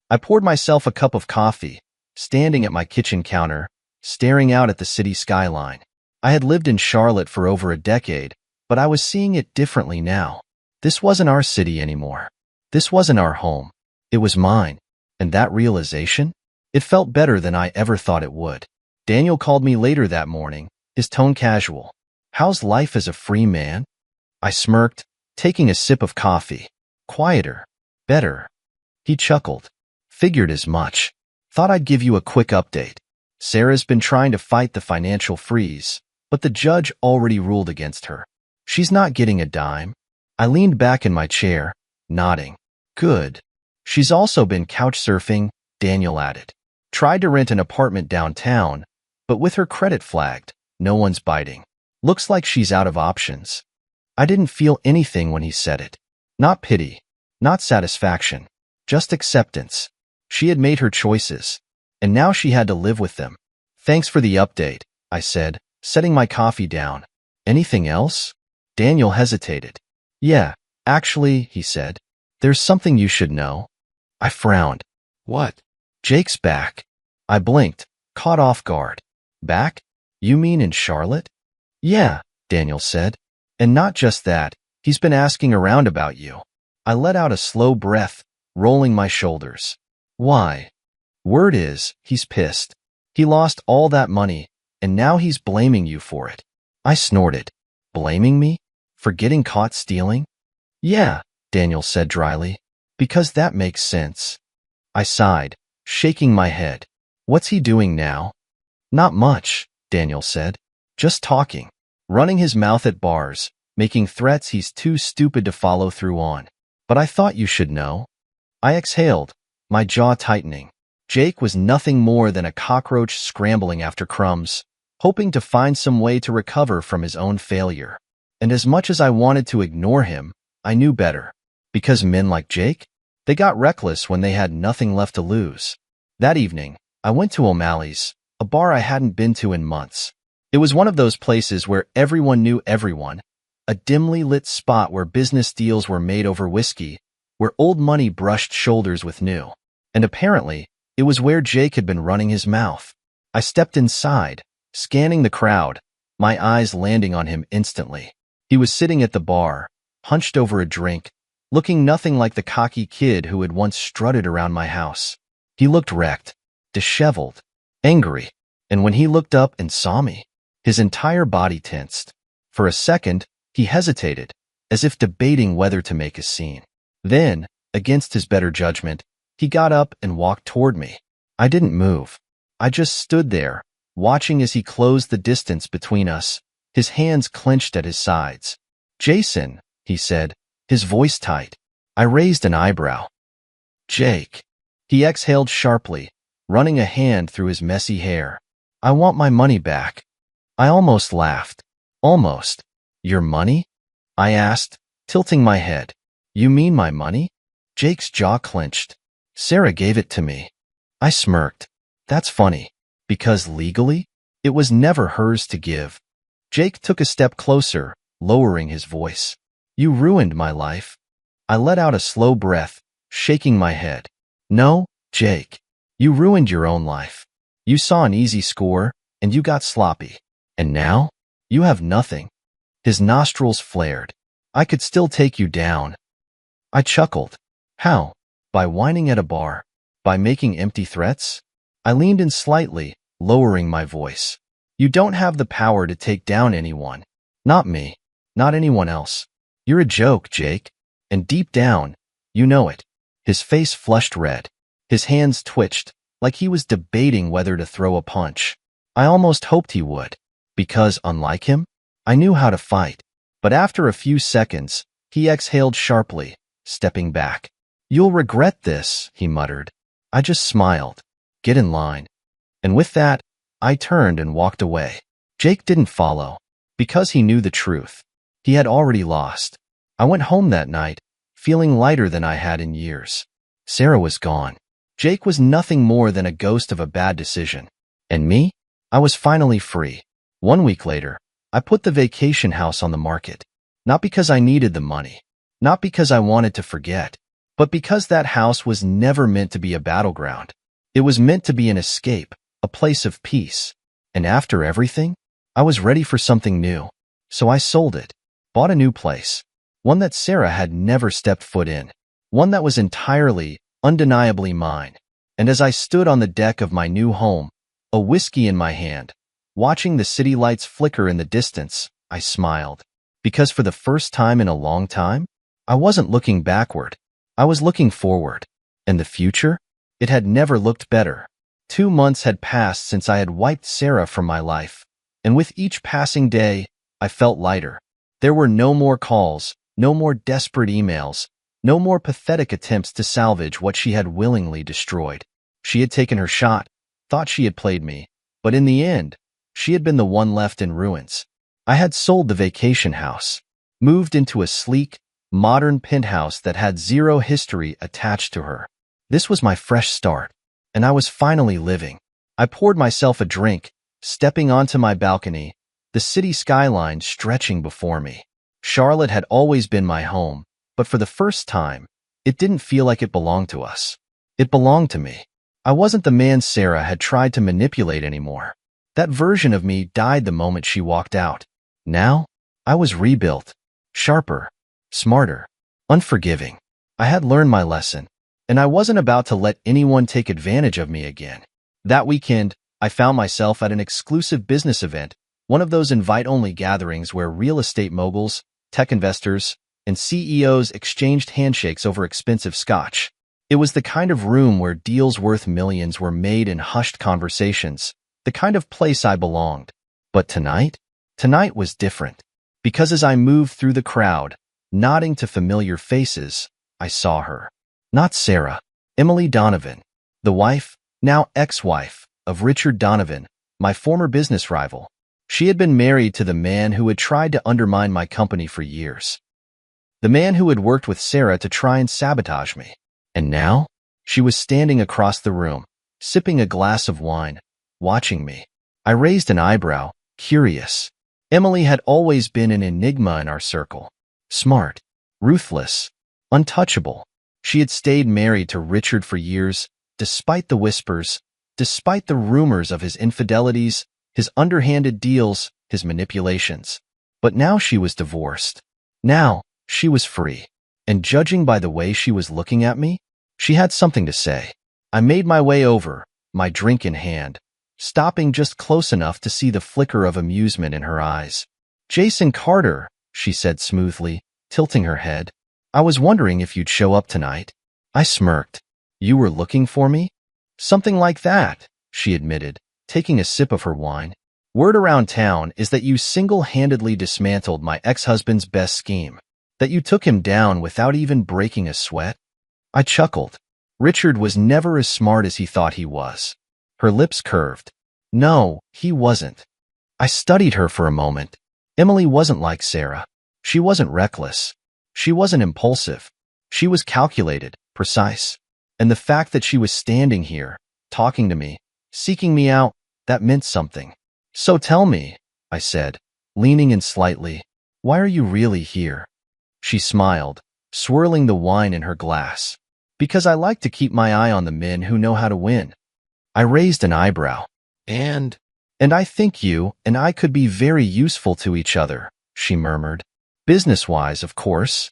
I poured myself a cup of coffee, standing at my kitchen counter, staring out at the city skyline. I had lived in Charlotte for over a decade, but I was seeing it differently now. This wasn't our city anymore. This wasn't our home. It was mine. And that realization? It felt better than I ever thought it would. Daniel called me later that morning, his tone casual. How's life as a free man? I smirked, taking a sip of coffee. Quieter. Better. He chuckled. Figured as much. Thought I'd give you a quick update. Sarah's been trying to fight the financial freeze, but the judge already ruled against her. She's not getting a dime. I leaned back in my chair, nodding. Good. She's also been couch surfing, Daniel added. Tried to rent an apartment downtown, but with her credit flagged, no one's biting. Looks like she's out of options. I didn't feel anything when he said it. Not pity, not satisfaction, just acceptance. She had made her choices, and now she had to live with them. Thanks for the update, I said, setting my coffee down. Anything else? Daniel hesitated. Yeah, actually, he said. There's something you should know. I frowned. What? Jake's back. I blinked, caught off guard. Back? You mean in Charlotte? Yeah, Daniel said. And not just that, he's been asking around about you. I let out a slow breath, rolling my shoulders. Why? Word is, he's pissed. He lost all that money, and now he's blaming you for it. I snorted. Blaming me? For getting caught stealing? Yeah, Daniel said dryly. Because that makes sense. I sighed, shaking my head. What's he doing now? Not much, Daniel said. Just talking. Running his mouth at bars, making threats he's too stupid to follow through on. But I thought you should know. I exhaled, my jaw tightening. Jake was nothing more than a cockroach scrambling after crumbs, hoping to find some way to recover from his own failure. And as much as I wanted to ignore him, I knew better. Because men like Jake? They got reckless when they had nothing left to lose. That evening, I went to O'Malley's, a bar I hadn't been to in months. It was one of those places where everyone knew everyone, a dimly lit spot where business deals were made over whiskey, where old money brushed shoulders with new. And apparently, it was where Jake had been running his mouth. I stepped inside, scanning the crowd, my eyes landing on him instantly. He was sitting at the bar, hunched over a drink, looking nothing like the cocky kid who had once strutted around my house. He looked wrecked, disheveled, angry, and when he looked up and saw me, his entire body tensed. For a second, he hesitated, as if debating whether to make a scene. Then, Against his better judgment, he got up and walked toward me. I didn't move. I just stood there, watching as he closed the distance between us, his hands clenched at his sides. "Jason," he said, his voice tight. I raised an eyebrow. "Jake." He exhaled sharply, running a hand through his messy hair. "I want my money back." I almost laughed. Almost. "Your money?" I asked, tilting my head. "You mean my money?" Jake's jaw clenched. "Sarah gave it to me." I smirked. "That's funny, because legally, it was never hers to give." Jake took a step closer, lowering his voice. "You ruined my life." I let out a slow breath, shaking my head. "No, Jake. You ruined your own life. You saw an easy score, and you got sloppy. And now, you have nothing." His nostrils flared. "I could still take you down." I chuckled. "How? By whining at a bar? By making empty threats?" I leaned in slightly, lowering my voice. "You don't have the power to take down anyone. Not me. Not anyone else. You're a joke, Jake. And deep down, you know it." His face flushed red. His hands twitched, like he was debating whether to throw a punch. I almost hoped he would, because, unlike him, I knew how to fight. But after a few seconds, he exhaled sharply, stepping back. "You'll regret this," he muttered. I just smiled. "Get in line." And with that, I turned and walked away. Jake didn't follow, because he knew the truth. He had already lost. I went home that night, feeling lighter than I had in years. Sarah was gone. Jake was nothing more than a ghost of a bad decision. And me? I was finally free. 1 week later, I put the vacation house on the market. Not because I needed the money. Not because I wanted to forget. But because that house was never meant to be a battleground. It was meant to be an escape, a place of peace. And after everything, I was ready for something new. So I sold it. Bought a new place. One that Sarah had never stepped foot in. One that was entirely, undeniably mine. And as I stood on the deck of my new home, a whiskey in my hand, watching the city lights flicker in the distance, I smiled. Because for the first time in a long time, I wasn't looking backward. I was looking forward. And the future? It had never looked better. 2 months had passed since I had wiped Sarah from my life. And with each passing day, I felt lighter. There were no more calls, no more desperate emails, no more pathetic attempts to salvage what she had willingly destroyed. She had taken her shot, thought she had played me, but in the end, she had been the one left in ruins. I had sold the vacation house, moved into a sleek, modern penthouse that had zero history attached to her. This was my fresh start, and I was finally living. I poured myself a drink, stepping onto my balcony, the city skyline stretching before me. Charlotte had always been my home, but for the first time, it didn't feel like it belonged to us. It belonged to me. I wasn't the man Sarah had tried to manipulate anymore. That version of me died the moment she walked out. Now, I was rebuilt. Sharper, smarter, unforgiving. I had learned my lesson, and I wasn't about to let anyone take advantage of me again. That weekend, I found myself at an exclusive business event, one of those invite-only gatherings where real estate moguls, tech investors, and CEOs exchanged handshakes over expensive scotch. It was the kind of room where deals worth millions were made in hushed conversations, the kind of place I belonged. But tonight was different. Because as I moved through the crowd, nodding to familiar faces, I saw her. Not Sarah, Emily Donovan, the wife, now ex-wife, of Richard Donovan, my former business rival. She had been married to the man who had tried to undermine my company for years. The man who had worked with Sarah to try and sabotage me. And now, she was standing across the room, sipping a glass of wine, watching me. I raised an eyebrow, curious. Emily had always been an enigma in our circle. Smart, ruthless, untouchable. She had stayed married to Richard for years, despite the whispers, despite the rumors of his infidelities, his underhanded deals, his manipulations. But now she was divorced. Now, she was free. And judging by the way she was looking at me, she had something to say. I made my way over, my drink in hand, stopping just close enough to see the flicker of amusement in her eyes. "Jason Carter," she said smoothly, tilting her head. "I was wondering if you'd show up tonight." I smirked. You were looking for me? Something like that, she admitted, taking a sip of her wine. Word around town is that you single-handedly dismantled my ex-husband's best scheme, that you took him down without even breaking a sweat. I chuckled. Richard was never as smart as he thought he was. Her lips curved. No, he wasn't. I studied her for a moment. Emily wasn't like Sarah. She wasn't reckless. She wasn't impulsive. She was calculated, precise. And the fact that she was standing here, talking to me, seeking me out, that meant something. So tell me, I said, leaning in slightly, why are you really here? She smiled, swirling the wine in her glass. Because I like to keep my eye on the men who know how to win. I raised an eyebrow. And I think you and I could be very useful to each other, she murmured. Business-wise, of course.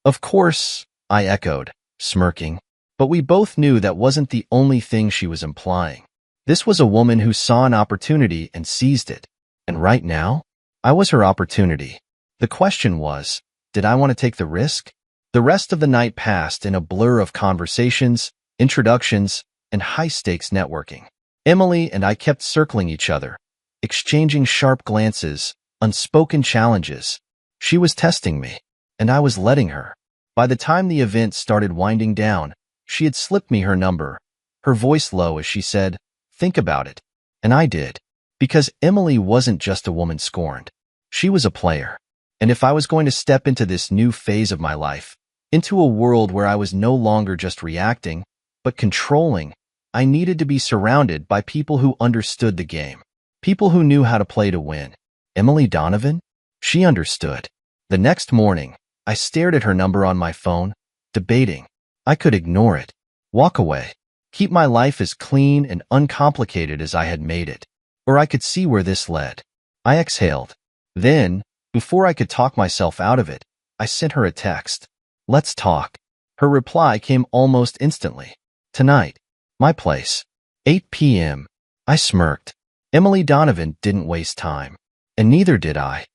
Of course, I echoed, smirking. But we both knew that wasn't the only thing she was implying. This was a woman who saw an opportunity and seized it. And right now, I was her opportunity. The question was, did I want to take the risk? The rest of the night passed in a blur of conversations, introductions, and high-stakes networking. Emily and I kept circling each other, exchanging sharp glances, unspoken challenges. She was testing me, and I was letting her. By the time the event started winding down, she had slipped me her number, her voice low as she said, "Think about it." And I did. Because Emily wasn't just a woman scorned. She was a player. And if I was going to step into this new phase of my life, into a world where I was no longer just reacting, but controlling, I needed to be surrounded by people who understood the game. People who knew how to play to win. Emily Donovan? She understood. The next morning, I stared at her number on my phone, debating. I could ignore it, walk away, keep my life as clean and uncomplicated as I had made it. Or I could see where this led. I exhaled. Then, before I could talk myself out of it, I sent her a text. Let's talk. Her reply came almost instantly. Tonight. My place. 8 p.m. I smirked. Emily Donovan didn't waste time. And neither did I.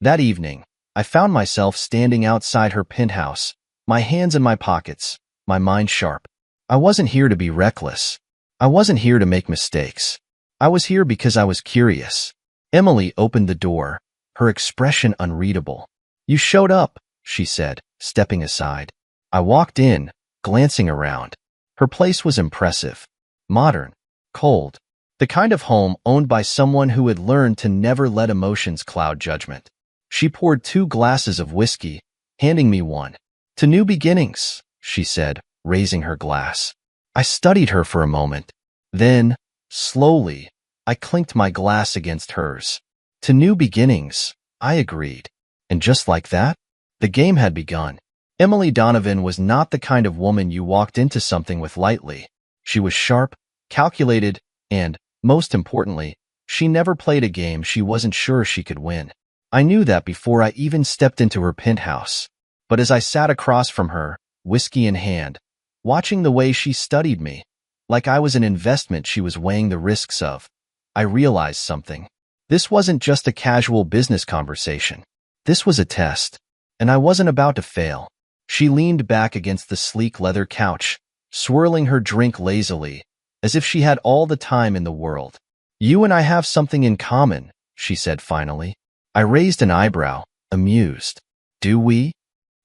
That evening, I found myself standing outside her penthouse, my hands in my pockets, my mind sharp. I wasn't here to be reckless. I wasn't here to make mistakes. I was here because I was curious. Emily opened the door, her expression unreadable. You showed up, she said, stepping aside. I walked in, glancing around. Her place was impressive. Modern. Cold. The kind of home owned by someone who had learned to never let emotions cloud judgment. She poured 2 glasses of whiskey, handing me one. To new beginnings, she said, raising her glass. I studied her for a moment. Then, slowly, I clinked my glass against hers. To new beginnings, I agreed. And just like that, the game had begun. Emily Donovan was not the kind of woman you walked into something with lightly. She was sharp, calculated, and, most importantly, she never played a game she wasn't sure she could win. I knew that before I even stepped into her penthouse. But as I sat across from her, whiskey in hand, watching the way she studied me, like I was an investment she was weighing the risks of, I realized something. This wasn't just a casual business conversation. This was a test, and I wasn't about to fail. She leaned back against the sleek leather couch, swirling her drink lazily, as if she had all the time in the world. You and I have something in common, she said finally. I raised an eyebrow, amused. Do we?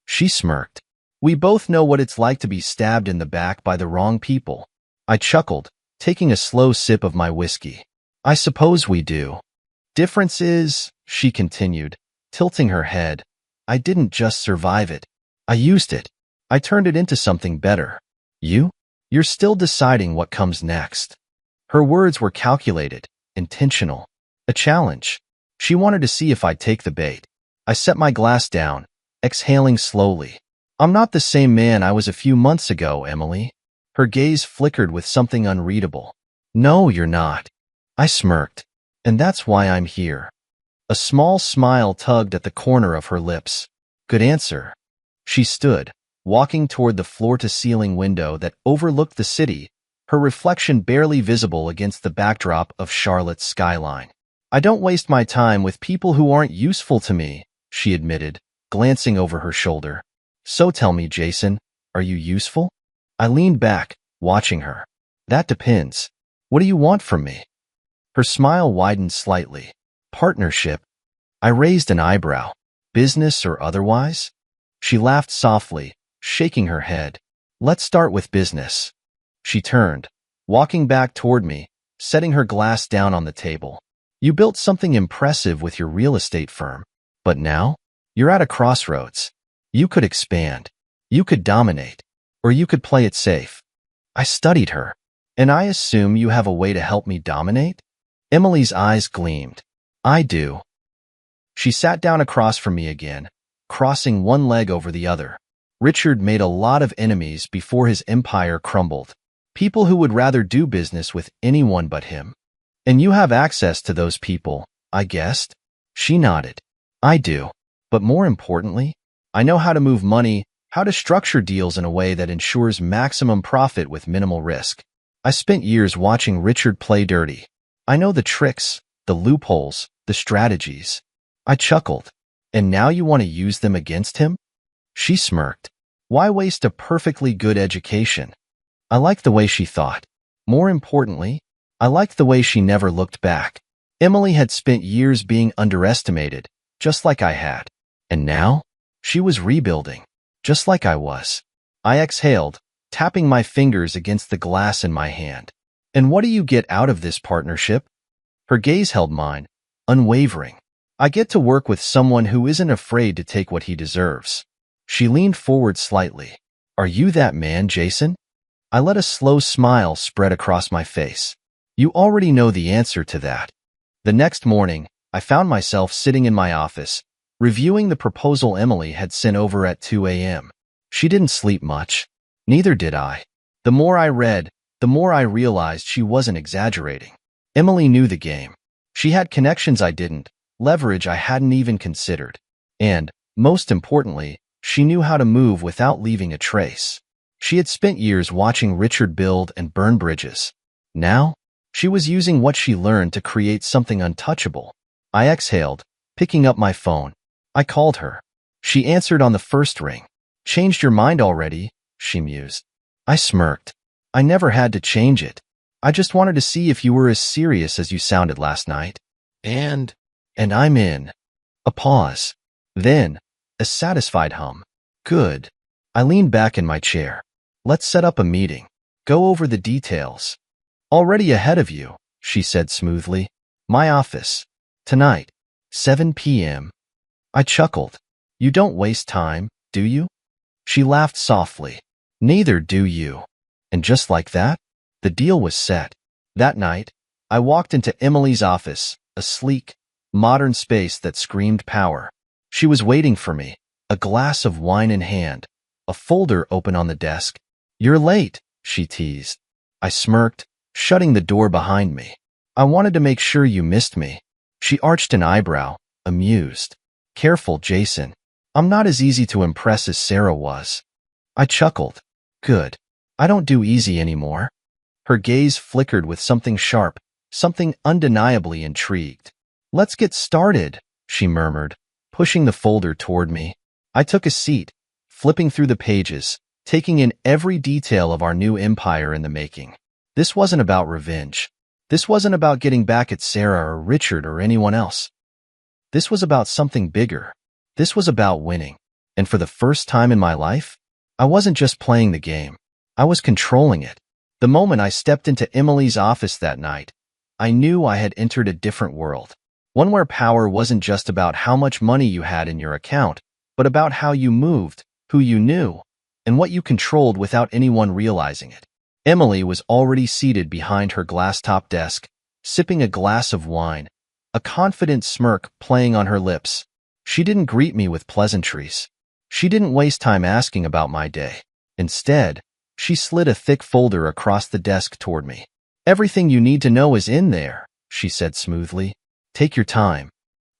She smirked. We both know what it's like to be stabbed in the back by the wrong people. I chuckled, taking a slow sip of my whiskey. I suppose we do. Difference is, she continued, tilting her head, I didn't just survive it. I used it. I turned it into something better. You? You're still deciding what comes next. Her words were calculated, intentional. A challenge. She wanted to see if I'd take the bait. I set my glass down, exhaling slowly. I'm not the same man I was a few months ago, Emily. Her gaze flickered with something unreadable. No, you're not. I smirked. And that's why I'm here. A small smile tugged at the corner of her lips. Good answer. She stood, walking toward the floor-to-ceiling window that overlooked the city, her reflection barely visible against the backdrop of Charlotte's skyline. I don't waste my time with people who aren't useful to me, she admitted, glancing over her shoulder. So tell me, Jason, are you useful? I leaned back, watching her. That depends. What do you want from me? Her smile widened slightly. Partnership. I raised an eyebrow. Business or otherwise? She laughed softly, shaking her head. Let's start with business. She turned, walking back toward me, setting her glass down on the table. You built something impressive with your real estate firm. But now, you're at a crossroads. You could expand. You could dominate. Or you could play it safe. I studied her. And I assume you have a way to help me dominate? Emily's eyes gleamed. I do. She sat down across from me again, crossing one leg over the other. Richard made a lot of enemies before his empire crumbled. People who would rather do business with anyone but him. And you have access to those people, I guessed? She nodded. I do. But more importantly, I know how to move money, how to structure deals in a way that ensures maximum profit with minimal risk. I spent years watching Richard play dirty. I know the tricks, the loopholes, the strategies. I chuckled. And now you want to use them against him? She smirked. Why waste a perfectly good education? I liked the way she thought. More importantly, I liked the way she never looked back. Emily had spent years being underestimated, just like I had. And now, she was rebuilding, just like I was. I exhaled, tapping my fingers against the glass in my hand. And what do you get out of this partnership? Her gaze held mine, unwavering. I get to work with someone who isn't afraid to take what he deserves. She leaned forward slightly. Are you that man, Jason? I let a slow smile spread across my face. You already know the answer to that. The next morning, I found myself sitting in my office, reviewing the proposal Emily had sent over at 2 a.m. She didn't sleep much. Neither did I. The more I read, the more I realized she wasn't exaggerating. Emily knew the game. She had connections I didn't, leverage I hadn't even considered. And, most importantly, she knew how to move without leaving a trace. She had spent years watching Richard build and burn bridges. Now, she was using what she learned to create something untouchable. I exhaled, picking up my phone. I called her. She answered on the first ring. Changed your mind already? She mused. I smirked. I never had to change it. I just wanted to see if you were as serious as you sounded last night. And I'm in. A pause. Then, a satisfied hum. Good. I leaned back in my chair. Let's set up a meeting. Go over the details. Already ahead of you, she said smoothly. My office. Tonight. 7 p.m. I chuckled. You don't waste time, do you? She laughed softly. Neither do you. And just like that, the deal was set. That night, I walked into Emily's office, a sleek, modern space that screamed power. She was waiting for me, a glass of wine in hand, a folder open on the desk. You're late, she teased. I smirked, shutting the door behind me. I wanted to make sure you missed me. She arched an eyebrow, amused. Careful, Jason. I'm not as easy to impress as Sarah was. I chuckled. Good. I don't do easy anymore. Her gaze flickered with something sharp, something undeniably intrigued. Let's get started, she murmured, pushing the folder toward me. I took a seat, flipping through the pages, taking in every detail of our new empire in the making. This wasn't about revenge. This wasn't about getting back at Sarah or Richard or anyone else. This was about something bigger. This was about winning. And for the first time in my life, I wasn't just playing the game. I was controlling it. The moment I stepped into Emily's office that night, I knew I had entered a different world. One where power wasn't just about how much money you had in your account, but about how you moved, who you knew, and what you controlled without anyone realizing it. Emily was already seated behind her glass-top desk, sipping a glass of wine, a confident smirk playing on her lips. She didn't greet me with pleasantries. She didn't waste time asking about my day. Instead, she slid a thick folder across the desk toward me. Everything you need to know is in there, she said smoothly. Take your time.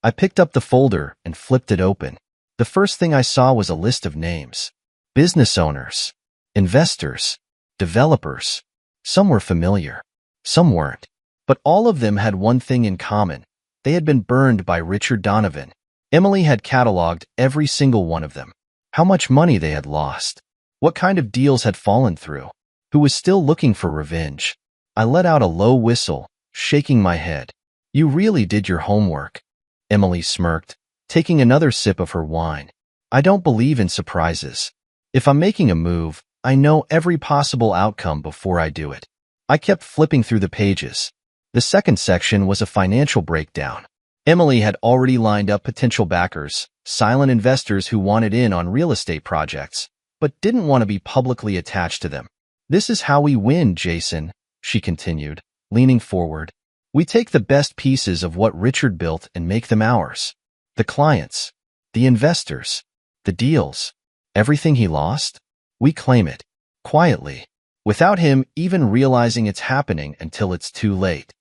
I picked up the folder and flipped it open. The first thing I saw was a list of names. Business owners, investors, developers. Some were familiar, some weren't. But all of them had one thing in common. They had been burned by Richard Donovan. Emily had cataloged every single one of them. How much money they had lost. What kind of deals had fallen through? Who was still looking for revenge? I let out a low whistle, shaking my head. You really did your homework. Emily smirked, taking another sip of her wine. I don't believe in surprises. If I'm making a move, I know every possible outcome before I do it. I kept flipping through the pages. The second section was a financial breakdown. Emily had already lined up potential backers, silent investors who wanted in on real estate projects, but didn't want to be publicly attached to them. This is how we win, Jason, she continued, leaning forward. We take the best pieces of what Richard built and make them ours. The clients, the investors, the deals, everything he lost, we claim it, quietly, without him even realizing it's happening until it's too late.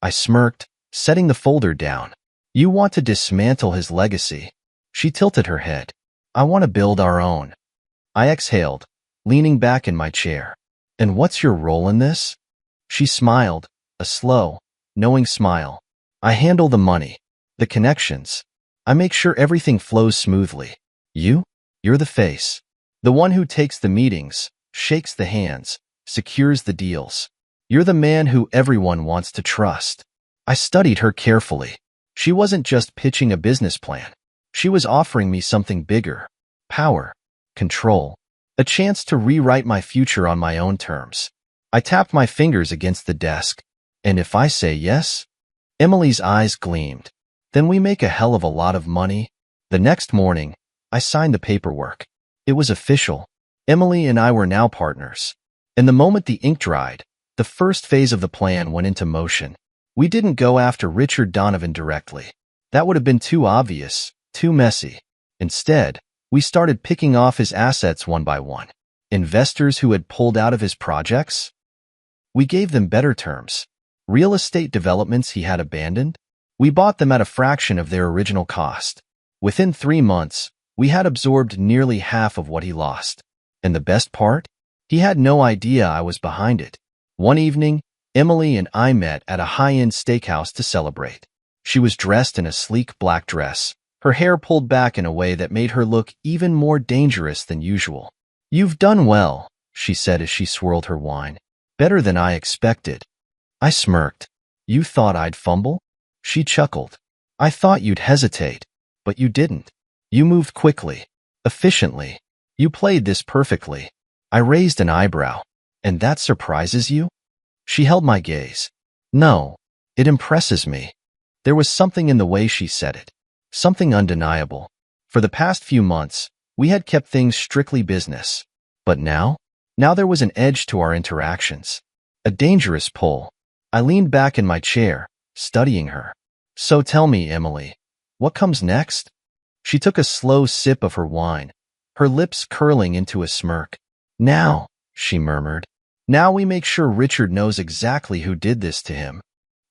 I smirked, setting the folder down. You want to dismantle his legacy. She tilted her head. I want to build our own. I exhaled, leaning back in my chair. And what's your role in this? She smiled, a slow, knowing smile. I handle the money, the connections. I make sure everything flows smoothly. You're the face. The one who takes the meetings, shakes the hands, secures the deals. You're the man who everyone wants to trust. I studied her carefully. She wasn't just pitching a business plan. She was offering me something bigger. Power, control, a chance to rewrite my future on my own terms. I tapped my fingers against the desk. And if I say yes? Emily's eyes gleamed. Then we make a hell of a lot of money. The next morning, I signed the paperwork. It was official. Emily and I were now partners. And the moment the ink dried, the first phase of the plan went into motion. We didn't go after Richard Donovan directly. That would have been too obvious, too messy. Instead, we started picking off his assets one by one. Investors who had pulled out of his projects? We gave them better terms. Real estate developments he had abandoned? We bought them at a fraction of their original cost. Within 3 months, we had absorbed nearly half of what he lost. And the best part? He had no idea I was behind it. One evening, Emily and I met at a high-end steakhouse to celebrate. She was dressed in a sleek black dress, her hair pulled back in a way that made her look even more dangerous than usual. You've done well, she said as she swirled her wine. Better than I expected. I smirked. You thought I'd fumble? She chuckled. I thought you'd hesitate, but you didn't. You moved quickly, efficiently. You played this perfectly. I raised an eyebrow. And that surprises you? She held my gaze. No, it impresses me. There was something in the way she said it. Something undeniable. For the past few months, we had kept things strictly business. But now there was an edge to our interactions. A dangerous pull. I leaned back in my chair, studying her. So tell me, Emily, what comes next? She took a slow sip of her wine, her lips curling into a smirk. Now, she murmured. Now we make sure Richard knows exactly who did this to him.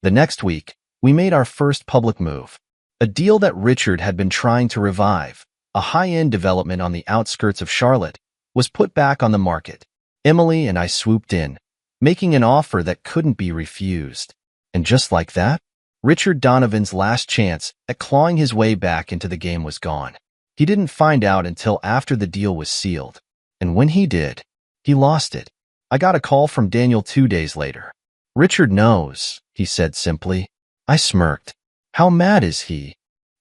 The next week, we made our first public move. A deal that Richard had been trying to revive, a high-end development on the outskirts of Charlotte, was put back on the market. Emily and I swooped in, making an offer that couldn't be refused. And just like that, Richard Donovan's last chance at clawing his way back into the game was gone. He didn't find out until after the deal was sealed. And when he did, he lost it. I got a call from Daniel 2 days later. Richard knows, he said simply. I smirked. How mad is he?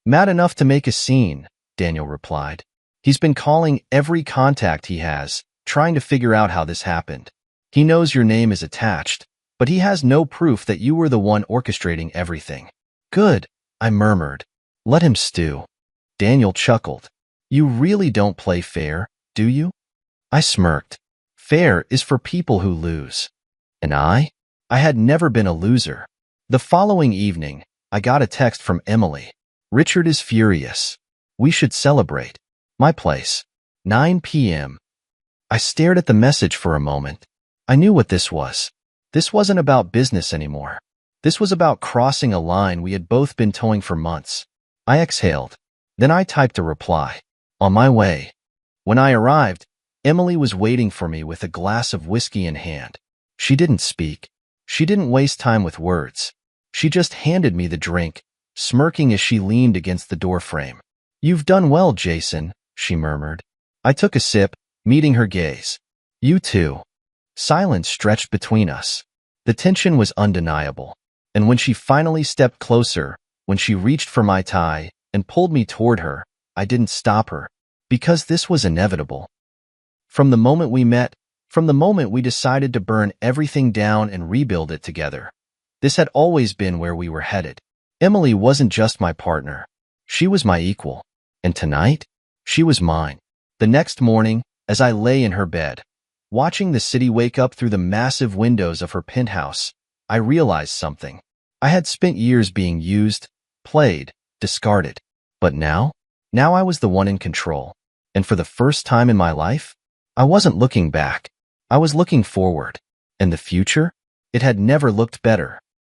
Mad enough to make a scene, Daniel replied. He's been calling every contact he has, trying to figure out how this happened. He knows your name is attached, but he has no proof that you were the one orchestrating everything. Good, I murmured. Let him stew. Daniel chuckled. You really don't play fair, do you? I smirked. Fair is for people who lose. And I had never been a loser. The following evening, I got a text from Emily. Richard is furious. We should celebrate. My place. 9 p.m. I stared at the message for a moment. I knew what this was. This wasn't about business anymore. This was about crossing a line we had both been towing for months. I exhaled. Then I typed a reply. On my way. When I arrived, Emily was waiting for me with a glass of whiskey in hand. She didn't speak. She didn't waste time with words. She just handed me the drink, smirking as she leaned against the doorframe. You've done well, Jason, she murmured. I took a sip, meeting her gaze. You too. Silence stretched between us. The tension was undeniable. And when she finally stepped closer, when she reached for my tie and pulled me toward her, I didn't stop her. Because this was inevitable. From the moment we met, from the moment we decided to burn everything down and rebuild it together, this had always been where we were headed. Emily wasn't just my partner. She was my equal. And tonight, she was mine. The next morning, as I lay in her bed, watching the city wake up through the massive windows of her penthouse, I realized something. I had spent years being used, played, discarded. But now I was the one in control. And for the first time in my life, I wasn't looking back. I was looking forward. And the future? It had never looked better.